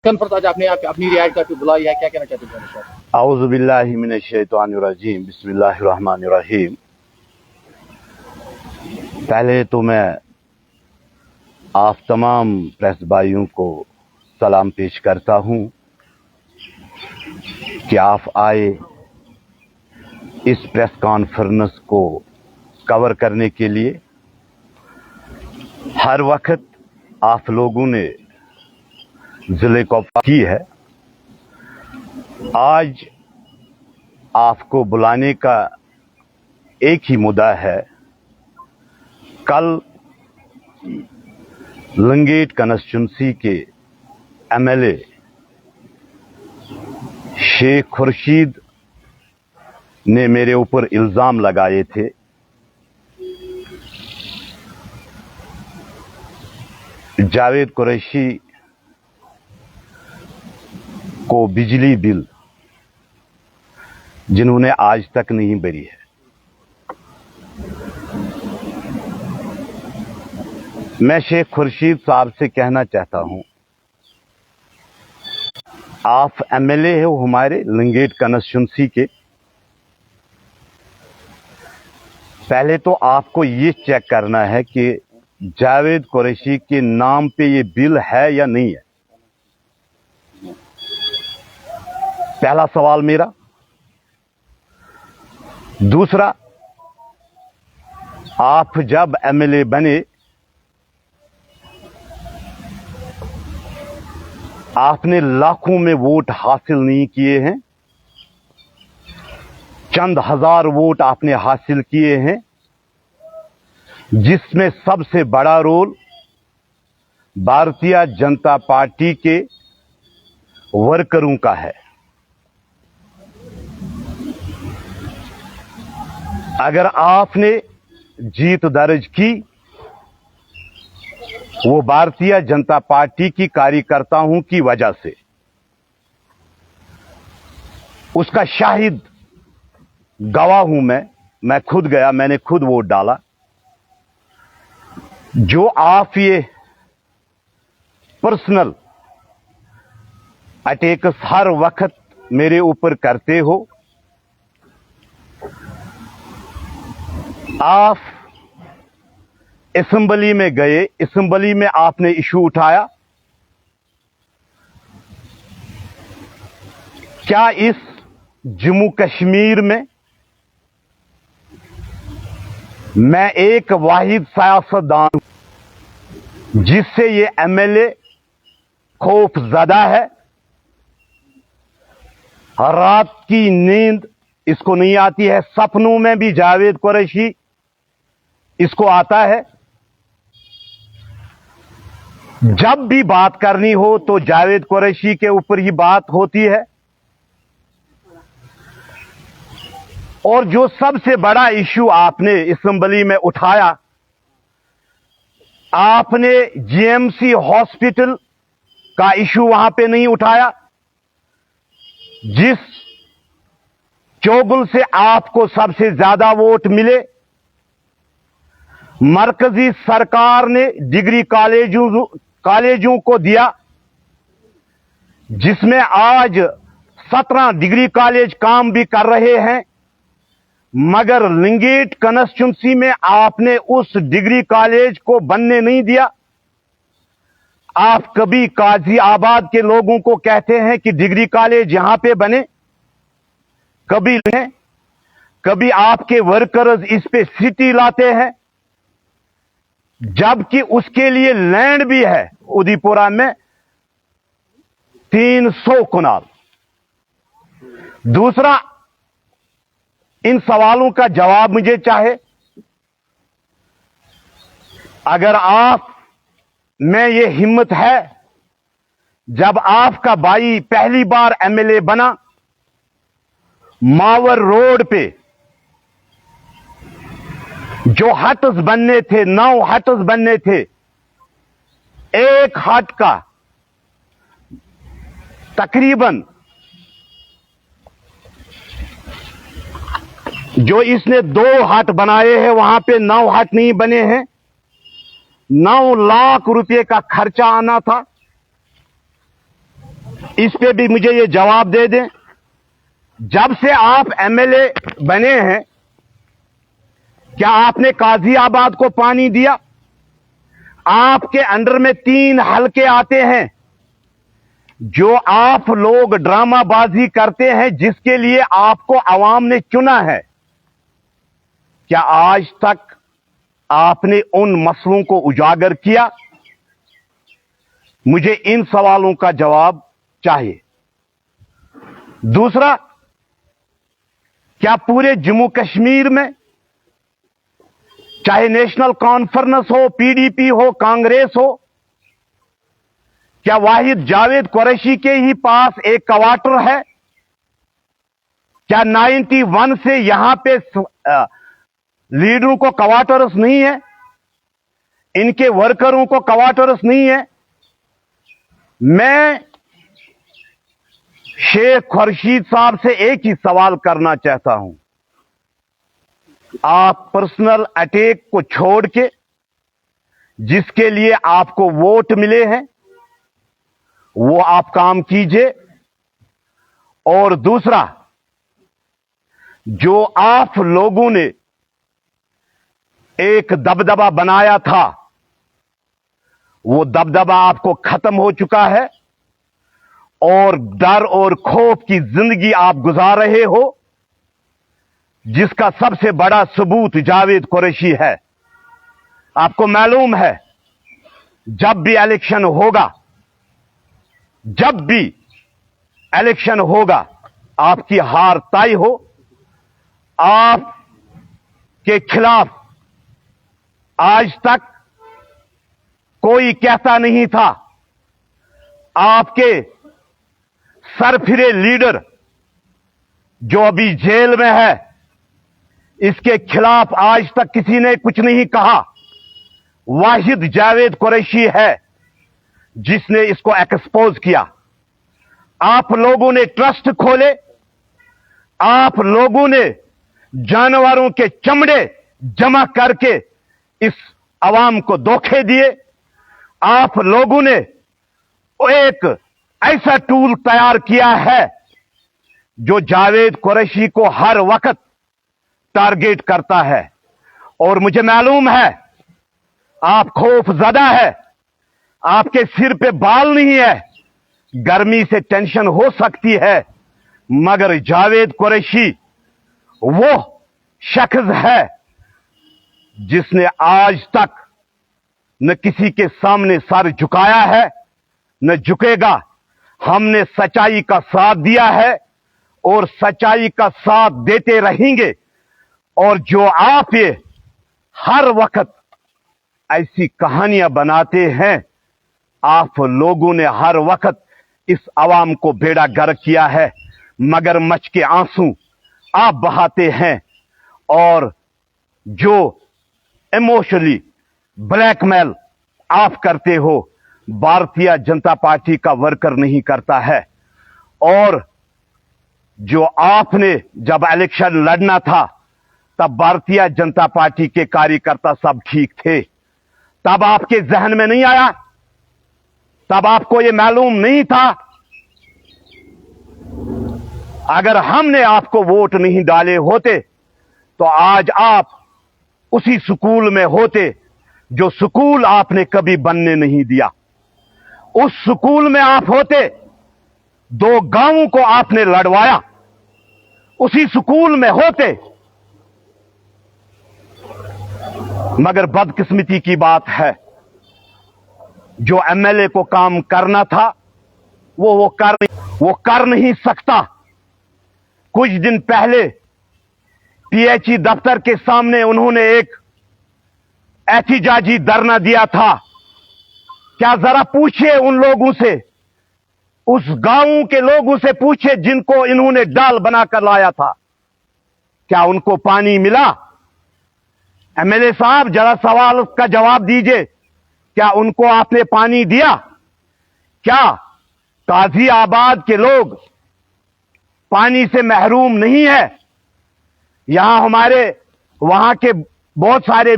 पर आज आपने अपनी रियायत का बुलाई है, क्या कहना चाहते हैं? औज़ु बिल्लाहि मिनश शैतानिर रजीम, बिस्मिल्लाहिर रहमानिर रहीम। पहले तो मैं आप तमाम प्रेस भाइयों को सलाम पेश करता हूँ कि आप आए इस प्रेस कॉन्फ्रेंस को कवर करने के लिए। हर वक्त आप लोगों ने ज़िले को की है। आज आपको बुलाने का एक ही मुद्दा है। कल लंगेट कंस्टिट्यूंसी के एमएलए शेख खुर्शीद ने मेरे ऊपर इल्ज़ाम लगाए थे। जावेद कुरैशी को बिजली बिल जिन्होंने आज तक नहीं भरी है, मैं शेख खुर्शीद साहब से कहना चाहता हूं, आप एमएलए हो हमारे लंगेट कंस्टिट्यूंसी के। पहले तो आपको ये चेक करना है कि जावेद कुरैशी के नाम पे ये बिल है या नहीं है। पहला सवाल मेरा। दूसरा, आप जब एमएलए बने आपने लाखों में वोट हासिल नहीं किए हैं, चंद हजार वोट आपने हासिल किए हैं, जिसमें सबसे बड़ा रोल भारतीय जनता पार्टी के वर्करों का है। अगर आपने जीत दर्ज की, वो भारतीय जनता पार्टी की कार्यकर्ताओं की वजह से। उसका शाहिद गवाह हूं मैं खुद गया, मैंने खुद वोट डाला। जो आप ये पर्सनल अटैक्स हर वक्त मेरे ऊपर करते हो, आप असेंबली में गए, असेंबली में आपने इशू उठाया। क्या इस जम्मू कश्मीर में मैं एक वाहिद सियासतदान जिससे ये एमएलए खौफ ज़दा है, रात की नींद इसको नहीं आती है, सपनों में भी जावेद कुरैशी इसको आता है। जब भी बात करनी हो तो जावेद कुरैशी के ऊपर ही बात होती है। और जो सबसे बड़ा इश्यू आपने असेंबली में उठाया, आपने जीएमसी हॉस्पिटल का इश्यू वहां पे नहीं उठाया, जिस चोगुल से आपको सबसे ज्यादा वोट मिले। मरकजी सरकार ने डिग्री कॉलेजों को दिया, जिसमें आज 17 डिग्री कॉलेज काम भी कर रहे हैं, मगर लंगेट कंस्टिट्यूंसी में आपने उस डिग्री कॉलेज को बनने नहीं दिया। आप कभी काजी आबाद के लोगों को कहते हैं कि डिग्री कॉलेज यहां पे बने, कभी नहीं, कभी आपके वर्कर्स इस पे सिटी लाते हैं, जबकि उसके लिए लैंड भी है उदयपुरा में 300 कनाल। दूसरा, इन सवालों का जवाब मुझे चाहे। अगर आप में ये हिम्मत है, जब आपका भाई पहली बार एमएलए बना, मावर रोड पे जो हट्स बनने थे, 9 हट्स बनने थे, एक हट का तकरीबन जो इसने 2 हट बनाए हैं, वहां पे 9 हट नहीं बने हैं। 9 लाख रुपए का खर्चा आना था। इस पे भी मुझे ये जवाब दे दें। जब से आप एमएलए बने हैं, क्या आपने काजी आबाद को पानी दिया? आपके अंडर में 3 हलके आते हैं जो आप लोग ड्रामाबाजी करते हैं, जिसके लिए आपको आवाम ने चुना है। क्या आज तक आपने उन मसलों को उजागर किया? मुझे इन सवालों का जवाब चाहिए। दूसरा, क्या पूरे जम्मू कश्मीर में, चाहे नेशनल कॉन्फ्रेंस हो, पीडीपी हो, कांग्रेस हो, क्या वाहिद जावेद कुरैशी के ही पास एक क्वार्टर है? क्या 91 से यहां पे लीडरों को क्वार्टर्स नहीं है? इनके वर्करों को क्वार्टर्स नहीं है? मैं शेख खुर्शीद साहब से एक ही सवाल करना चाहता हूं। आप पर्सनल अटैक को छोड़ के, जिसके लिए आपको वोट मिले हैं, वो आप काम कीजिए। और दूसरा, जो आप लोगों ने एक दबदबा बनाया था, वो दबदबा आपको खत्म हो चुका है और डर और खौफ की जिंदगी आप गुजार रहे हो, जिसका सबसे बड़ा सबूत जावेद कुरैशी है। आपको मालूम है, जब भी इलेक्शन होगा, आपकी हार तय हो। आपके खिलाफ आज तक कोई कहता नहीं था। आपके सरफिरे लीडर जो अभी जेल में है, इसके खिलाफ आज तक किसी ने कुछ नहीं कहा। वाहिद जावेद कुरैशी है जिसने इसको एक्सपोज किया। आप लोगों ने ट्रस्ट खोले, आप लोगों ने जानवरों के चमड़े जमा करके इस अवाम को धोखे दिए। आप लोगों ने एक ऐसा टूल तैयार किया है जो जावेद कुरैशी को हर वक्त टारगेट करता है। और मुझे मालूम है, आप खौफजदा है, आपके सिर पे बाल नहीं है, गर्मी से टेंशन हो सकती है, मगर जावेद कुरैशी वो शख्स है जिसने आज तक न किसी के सामने सर झुकाया है, न झुकेगा। हमने सच्चाई का साथ दिया है और सच्चाई का साथ देते रहेंगे। और जो आप ये हर वक्त ऐसी कहानियां बनाते हैं, आप लोगों ने हर वक्त इस अवाम को बेड़ा गर्क किया है, मगरमच्छ के आंसू आप बहाते हैं और जो इमोशनली ब्लैकमेल आप करते हो, भारतीय जनता पार्टी का वर्कर नहीं करता है। और जो आपने जब इलेक्शन लड़ना था, तब भारतीय जनता पार्टी के कार्यकर्ता सब ठीक थे। तब आपके जहन में नहीं आया, तब आपको यह मालूम नहीं था। अगर हमने आपको वोट नहीं डाले होते तो आज आप उसी स्कूल में होते जो स्कूल आपने कभी बनने नहीं दिया। उस स्कूल में आप होते, 2 गांवों को आपने लड़वाया, उसी स्कूल में होते। मगर बदकिस्मती की बात है, जो एमएलए को काम करना था वो कर नहीं सकता। कुछ दिन पहले पीएचई दफ्तर के सामने उन्होंने एक एहतिजाजी धरना दिया था। क्या जरा पूछिए उन लोगों से, उस गांव के लोगों से पूछिए जिनको इन्होंने डाल बनाकर लाया था, क्या उनको पानी मिला? एमएलए साहब, जरा सवाल का जवाब दीजिए, क्या उनको आपने पानी दिया? क्या काजी आबाद के लोग पानी से महरूम नहीं है? यहां हमारे वहां के बहुत सारे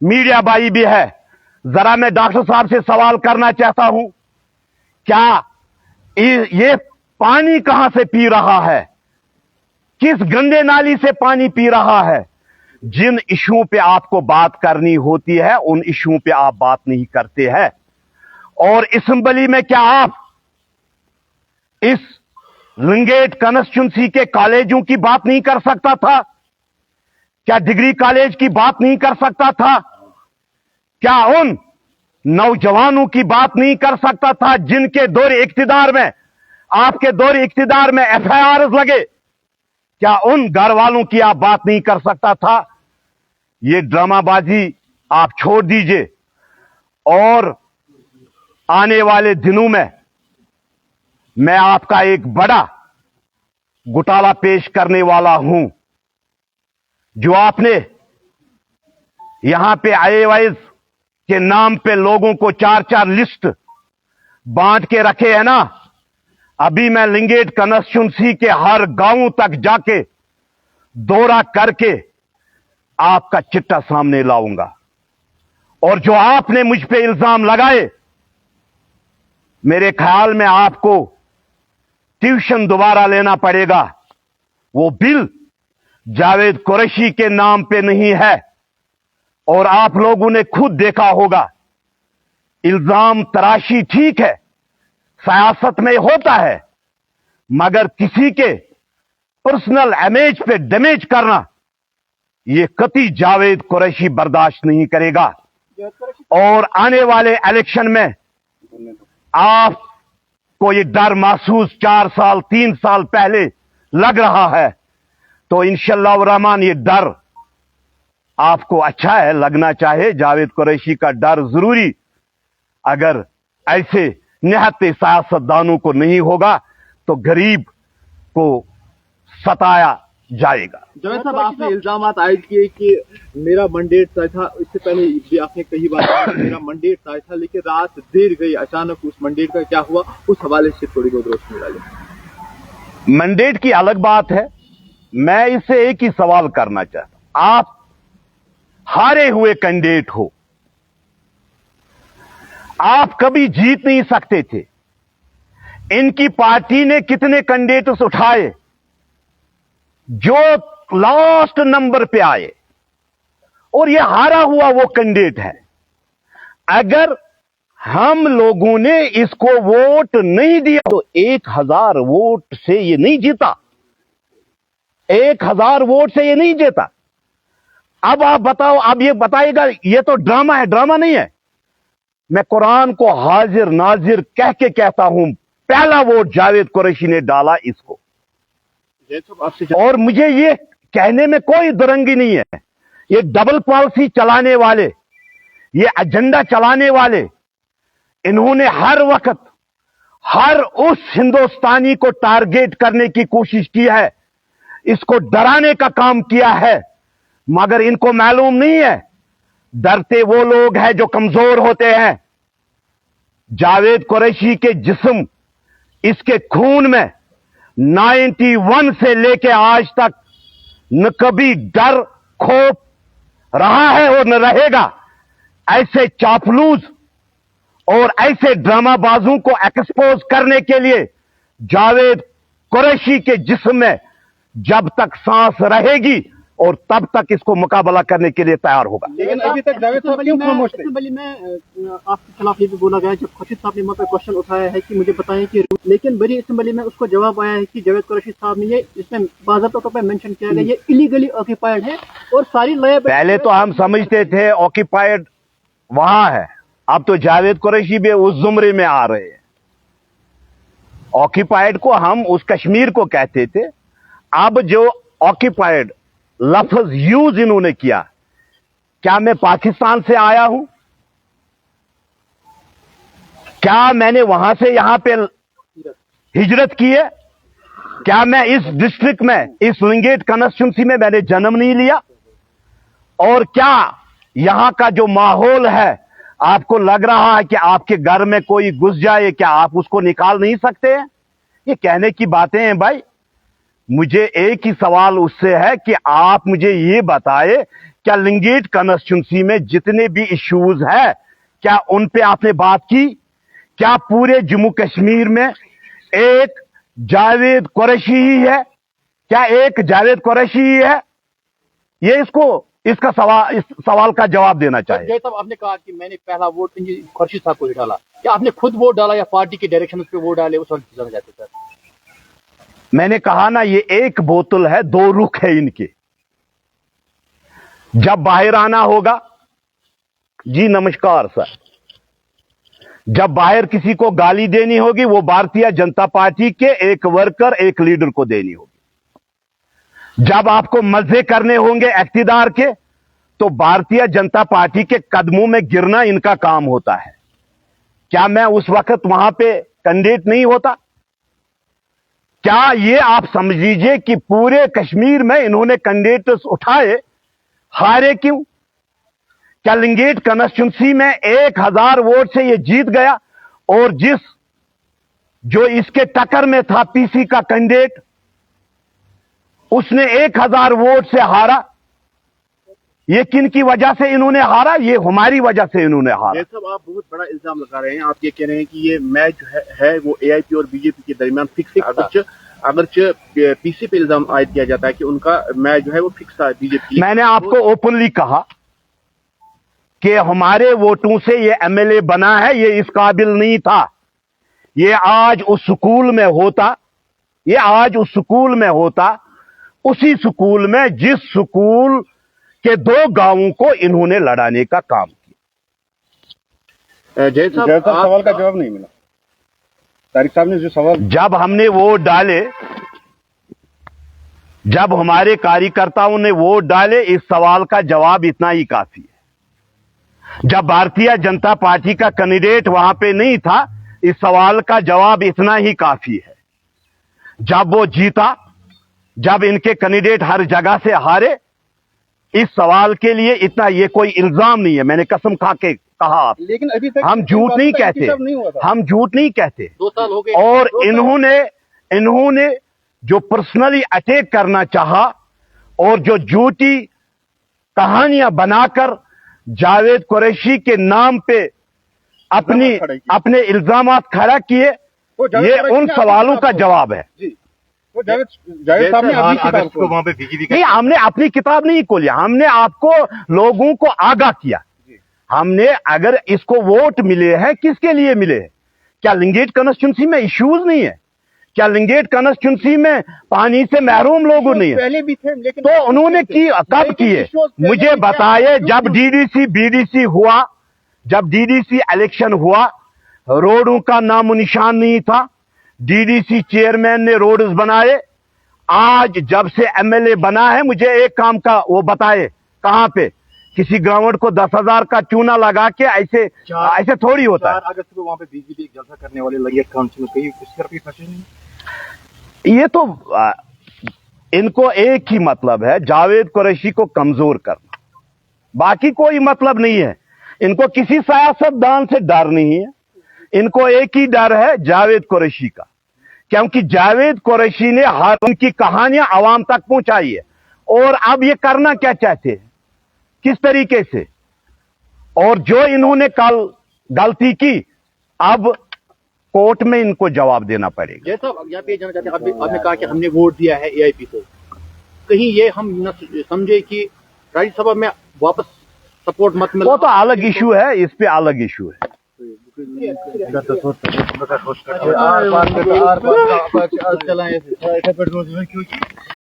मीडिया भाई भी है। जरा मैं डॉक्टर साहब से सवाल करना चाहता हूं, क्या ये पानी कहां से पी रहा है, किस गंदे नाली से पानी पी रहा है। जिन इशुओं पे आपको बात करनी होती है उन इशुओं पे आप बात नहीं करते हैं। और असेंबली में क्या आप इस लिंगेट कॉन्स्टिट्यूंसी के कॉलेजों की बात नहीं कर सकता था? क्या डिग्री कॉलेज की बात नहीं कर सकता था? क्या उन नौजवानों की बात नहीं कर सकता था जिनके दौर इख्तिदार में, आपके दौर इख्तिदार में FIR लगे? क्या उन घर वालों की आप बात नहीं कर सकता था? ये ड्रामाबाजी आप छोड़ दीजिए और आने वाले दिनों में मैं आपका एक बड़ा घोटाला पेश करने वाला हूं। जो आपने यहां पे IAS के नाम पे लोगों को 4-4 लिस्ट बांट के रखे हैं ना, अभी मैं लिंगेट कॉन्स्टिट्यूंसी के हर गांव तक जाके दौरा करके आपका चिट्ठा सामने लाऊंगा। और जो आपने मुझ पे इल्जाम लगाए, मेरे ख्याल में आपको ट्यूशन दोबारा लेना पड़ेगा। वो बिल जावेद कुरैशी के नाम पे नहीं है और आप लोगों ने खुद देखा होगा। इल्जाम तराशी ठीक है, सियासत में होता है, मगर किसी के पर्सनल इमेज पे डैमेज करना ये कतई जावेद कुरैशी बर्दाश्त नहीं करेगा। और आने वाले इलेक्शन में आपको ये डर महसूस 4 साल 3 साल पहले लग रहा है, तो इंशाअल्लाह रहमान ये डर आपको अच्छा है, लगना चाहे। जावेद कुरैशी का डर जरूरी अगर ऐसे निहत्ते सियासतदानों को नहीं होगा तो गरीब को सताया जाएगा। जावेद साहब, आपने इल्जाम आयद किए कि मेरा मैंडेट तय था, इससे पहले भी आपने कई बार कहा मेरा मैंडेट तय था, लेकिन रात देर गई, अचानक उस मैंडेट का क्या हुआ, उस हवाले से थोड़ी बहुत रोशनी डालें। मैंडेट की अलग बात है, मैं इससे एक ही सवाल करना चाहता हूं। आप हारे हुए कैंडिडेट हो, आप कभी जीत नहीं सकते थे। इनकी पार्टी ने कितने कैंडिडेट्स उठाए जो लास्ट नंबर पे आए, और ये हारा हुआ वो कैंडिडेट है। अगर हम लोगों ने इसको वोट नहीं दिया तो 1000 वोट से ये नहीं जीता, 1000 वोट से ये नहीं जीता। अब आप बताओ, अब ये बताएगा ये तो ड्रामा है? ड्रामा नहीं है। मैं कुरान को हाजिर नाजिर कह के कहता हूं, पहला वोट जावेद कुरैशी ने डाला इसको। और मुझे ये कहने में कोई दुरंगी नहीं है। ये डबल पॉलिसी चलाने वाले, ये एजेंडा चलाने वाले, इन्होंने हर वक्त हर उस हिंदुस्तानी को टारगेट करने की कोशिश की है, इसको डराने का काम किया है, मगर इनको मालूम नहीं है डरते वो लोग हैं जो कमजोर होते हैं। जावेद कुरैशी के जिस्म, इसके खून में 91 से लेके आज तक न कभी डर खौफ रहा है और न रहेगा। ऐसे चापलूस और ऐसे ड्रामाबाजों को एक्सपोज करने के लिए जावेद कुरैशी के जिस्म में जब तक सांस रहेगी और तब तक इसको मुकाबला करने के लिए तैयार होगा। लेकिन अभी तक जावेद साहब क्यों खामोश थे? असेंबली में आपके खिलाफ ये भी बोला गया, जब खतीब साहब ने मुझसे क्वेश्चन उठाया है कि मुझे बताएं कि, लेकिन बड़ी असेंबली में उसको जवाब आया है कि जावेद कुरैशी साहब ने ये इसमें बाज़ाब्ता तौर पर मेंशन किया गया ये इलीगली ऑक्यूपाइड है और सारी लायबिलिटी। पहले तो हम समझते थे ऑक्यूपाइड वहां है, अब तो जावेद कुरैशी भी उस जुमरे में आ रहे हैं। ऑक्यूपाइड को हम उस कश्मीर को कहते थे, अब जो ऑक्यूपाइड लफ्ज यूज इन्होंने किया, क्या मैं पाकिस्तान से आया हूं? क्या मैंने वहां से यहां पे हिजरत की है? क्या मैं इस डिस्ट्रिक्ट में, इस लिंगेट कॉन्स्टिट्यूंसी में मैंने जन्म नहीं लिया? और क्या यहां का जो माहौल है, आपको लग रहा है कि आपके घर में कोई घुस जाए, क्या आप उसको निकाल नहीं सकते हैं? ये कहने की बातें हैं भाई। मुझे एक ही सवाल उससे है कि आप मुझे ये बताए, क्या लिंगेट कॉन्स्टिट्यूंसी में जितने भी इश्यूज हैं, क्या उन पे आपने बात की? क्या पूरे जम्मू कश्मीर में एक जावेद कुरैशी ही है? क्या एक जावेद कुरैशी ही है? ये इसका इस सवाल का जवाब देना चाहिए। जय साहब, आपने कहा कि मैंने पहला वोट खुर्शीद साहब को ही डाला, क्या आपने खुद वोट डाला या पार्टी के डायरेक्शन पे वोट डाले, उस वक्त जाना चाहते सर? मैंने कहा ना, ये एक बोतल है, दो रुख है इनके। जब बाहर आना होगा, जी नमस्कार सर, जब बाहर किसी को गाली देनी होगी वो भारतीय जनता पार्टी के एक वर्कर, एक लीडर को देनी होगी। जब आपको मजे करने होंगे इख्तिदार के, तो भारतीय जनता पार्टी के कदमों में गिरना इनका काम होता है। क्या मैं उस वक्त वहां पे कैंडिडेट नहीं होता? क्या ये आप समझ लीजिए कि पूरे कश्मीर में इन्होंने कैंडिडेट्स उठाए, हारे क्यों? क्या लिंगेट कॉन्स्टिट्यूंसी में 1000 वोट से ये जीत गया, और जो इसके टक्कर में था पीसी का कैंडिडेट, उसने 1000 वोट से हारा। ये किन की वजह से इन्होंने हारा? ये हमारी वजह से इन्होंने हारा। ये सब आप बहुत बड़ा इल्जाम लगा रहे हैं। आप ये कह रहे हैं कि ये मैच है वो एआईपी और बीजेपी के दरमियान फिक्स है। अगर पीसी पे इल्जाम आयद किया जाता है कि उनका मैच जो है वो फिक्स था बीजेपी। मैंने आपको ओपनली कहा कि हमारे वोटों से ये एमएलए बना है, ये इस काबिल नहीं था। ये आज उस स्कूल में होता, उसी स्कूल में जिस स्कूल के 2 गांवों को इन्होंने लड़ाने का काम किया। जय साहब, सवाल का जवाब नहीं मिला। तारिक साहब ने जो सवाल, जब हमने वोट डाले, जब हमारे कार्यकर्ताओं ने वोट डाले, इस सवाल का जवाब इतना ही काफी है। जब भारतीय जनता पार्टी का कैंडिडेट वहां पे नहीं था, इस सवाल का जवाब इतना ही काफी है। जब वो जीता, जब इनके कैंडिडेट हर जगह से हारे, इस सवाल के लिए इतना, ये कोई इल्जाम नहीं है। मैंने कसम खा के कहा आप, लेकिन अभी तक हम झूठ नहीं कहते, हम झूठ नहीं कहते। 2 साल हो गए और इन्होंने जो पर्सनली अटैक करना चाहा और जो झूठी कहानियां बनाकर जावेद कुरैशी के नाम पे अपने इल्जामात खड़ा किए, ये उन सवालों का जवाब है। वो जावेद साहब ने वहां पे नहीं, हमने अपनी किताब नहीं खोली, हमने आपको लोगों को आगाह किया। हमने, अगर इसको वोट मिले हैं, किसके लिए मिले हैं? क्या लिंगेट कॉन्स्टिट्यूंसी में इश्यूज नहीं है? क्या लिंगेट कॉन्स्टिट्यूंसी में पानी से महरूम लोगों नहीं है? पहले भी थे, लेकिन तो उन्होंने कब किए? मुझे बताइए। जब डीडीसी बीडीसी हुआ, जब डीडीसी इलेक्शन हुआ, रोडों का नामो निशान नहीं था। डीडीसी चेयरमैन ने रोड्स बनाए। आज जब से एमएलए बना है, मुझे एक काम का वो बताए, कहां पे किसी ग्राउंड को 10,000 का चूना लगा के ऐसे थोड़ी होता है। 4 अगस्त को वहां पे बीजेपी एक जलसा करने वाले लगे काउंसिल में, कहीं इस तरफ फंसे नहीं। ये तो इनको एक ही मतलब है, जावेद कुरैशी को कमजोर करना, बाकी कोई मतलब नहीं है। इनको किसी सियासतदान से डर नहीं है, इनको एक ही डर है, जावेद कुरैशी का। क्योंकि जावेद कुरैशी ने हर उनकी कहानियां आवाम तक पहुंचाई है। और अब ये करना क्या चाहते हैं, किस तरीके से, और जो इन्होंने कल गलती की, अब कोर्ट में इनको जवाब देना पड़ेगा। जय साहब, यहाँ पे जानना चाहते हैं, आपने कहा कि हमने वोट दिया है एआईपी को, कहीं ये हम न समझे कि राज्यसभा में वापस सपोर्ट मत मिला। वो तो अलग इशू है, इस पे अलग इशू है। चलाएं